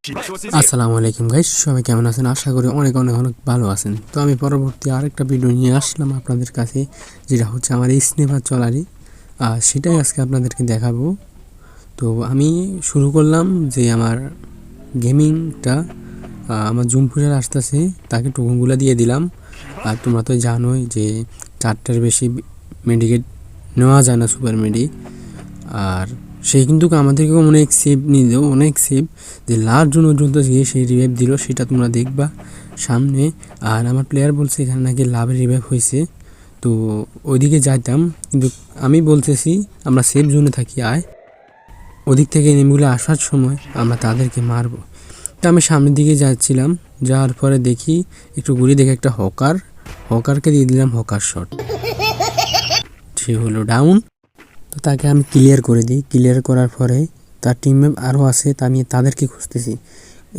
আসসালামু আলাইকুম গাইস, সবাই কেমন আছেন? আশা করি অনেক অনেক অনেক ভালো আছেন। তো আমি পরবর্তী আরেকটা ভিডিও নিয়ে আসলাম আপনাদের কাছে, যেটা হচ্ছে আমার স্নেপার চলারই, সেটাই আজকে আপনাদেরকে দেখাবো। তো আমি শুরু করলাম যে আমার গেমিংটা, আমার জুমপুরের আসতেছে, তাকে টোকনগুলো দিয়ে দিলাম। আর তোমরা তো জানোই যে 4টার বেশি মেডিকেট নেওয়া যায় না, সুপার মেডি। আর সে কিন্তু আমাদেরকে অনেক সেভ নিল, অনেক সেভ, যে লাস্ট জন পর্যন্ত গিয়ে সেই রিভাইভ দিল, সেটা তোমরা দেখবা সামনে। আর আমার প্লেয়ার বলছে এখানে নাকি লাভের রিভাইভ হয়েছে, তো ওইদিকে যাইতাম, কিন্তু আমি বলতেছি আমরা সেফ জোনে থাকি, আয় ওদিক থেকে এনিমিগুলো আসার সময় আমরা তাদেরকে মারবো। তো আমি সামনের দিকে যাচ্ছিলাম, যাওয়ার পরে দেখি একটু ঘুরে দেখে একটা হকারকে দিয়ে দিলাম হকার শট, সে হলো ডাউন। তো তাকে আমি ক্লিয়ার করে দিই, ক্লিয়ার করার পরে তার টিমমেট আরও আছে, তা আমি তাদেরকে খুঁজতেছি।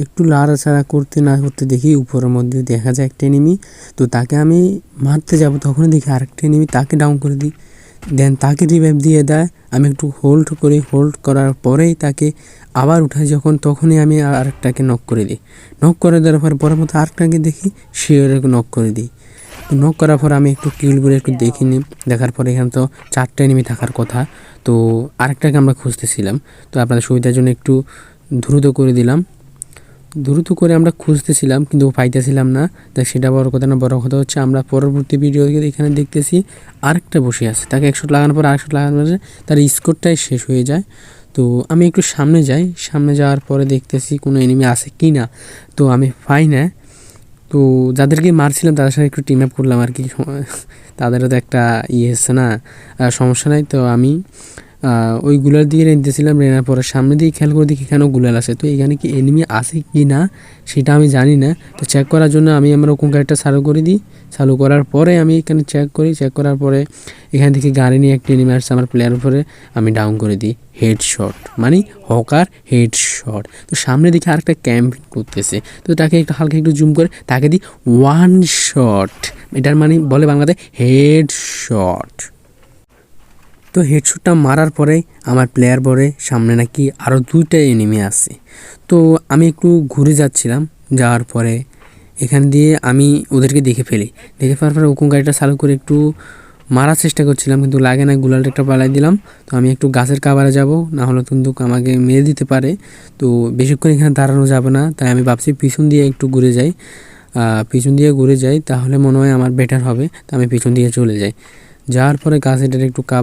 একটু লাড়াচাড়া করতে না করতে দেখি উপরের মধ্যে দেখা যায় একটা এনিমি। তো তাকে আমি মারতে যাব, তখনই দেখি আরেকটা এনিমি, তাকে ডাউন করে দিই, দেন তাকে রিভাইভ দিয়ে দেয়। আমি একটু হোল্ড করি, হোল্ড করার পরেই তাকে আবার উঠাই যখন, তখনই আমি আরেকটাকে নক করে দিই। নক করে দেওয়ার পর পরের মতো আরেকটাকে দেখি, সে নক করে দিই। নক করার পর আমি একটু কিলগুলো একটু দেখিনি, দেখার পরে এখানে তো 4টা এনিমি থাকার কথা, তো আরেকটাকে আমরা খুঁজতেছিলাম। তো আপনাদের সুবিধার জন্য একটু দ্রুত করে দিলাম, দ্রুত করে আমরা খুঁজতেছিলাম কিন্তু পাইতেছিলাম না। তাই সেটা বড় কথা না, বড় কথা হচ্ছে আমরা পরবর্তী ভিডিও এখানে দেখতেছি আরেকটা বসে আছে, তাকে 100 লাগানোর পর 100 লাগানোর পরে তার স্কোরটাই শেষ হয়ে যায়। তো আমি একটু সামনে যাই, সামনে যাওয়ার পরে দেখতেছি কোনো এনিমি আছে কি না, তো আমি পাই না। তো যাদেরকে মারছিলাম তাদের সাথে একটু টিম আপ করলাম আর কি, তাদেরও তো একটা এসছে না, সমস্যা নাই। তো আমি ওই গুলার দিকে রেঁধতেছিলাম, রেনার পরে সামনে দিকে খেয়াল করে দেখি এখানেও গুলাল আছে। তো এখানে কি এনিমি আছে কি না সেটা আমি জানি না, তো চেক করার জন্য আমি আমার ওরকম গাড়িটা চালু করে দিই। চালু করার পরে আমি এখানে চেক করি, চেক করার পরে এখান থেকে গাড়ি নিয়ে একটা এনিমি আসছে আমার প্লেয়ার উপরে, আমি ডাউন করে দিই হেডশট, মানে হকার হেডশট। তো সামনে দিকে আরেকটা ক্যাম্পিং করতেছে, তো তাকে একটু হালকা একটু জুম করে তাকে দিই ওয়ান শট, এটার মানে বলে বাংলাতে হেডশট। তো হেডশটটা মারার পরে আমার প্লেয়ার বলে সামনে নাকি আরও 2টা এনিমি আছে। তো আমি একটু ঘুরে যাচ্ছিলাম, যাওয়ার পরে এখান দিয়ে আমি ওদেরকে দেখে ফেলি, দেখে ফেলার পরে ওরকম গাড়িটা চালু করে একটু মারার চেষ্টা করছিলাম, কিন্তু লাগে না, গুলালটা একটা পালাই দিলাম। তো আমি একটু গাছের কাভারে যাব, না হলে কিন্তু আমাকে মেরে দিতে পারে। তো বেশিক্ষণ এখানে দাঁড়ানো যাবে না, তাই আমি ভাবছি পিছন দিয়ে একটু ঘুরে যাই, পিছন দিয়ে ঘুরে যাই, তাহলে মনে হয় আমার বেটার হবে। তো আমি পিছন দিয়ে চলে যাই, যাওয়ার পরে গাছের একটু কাভার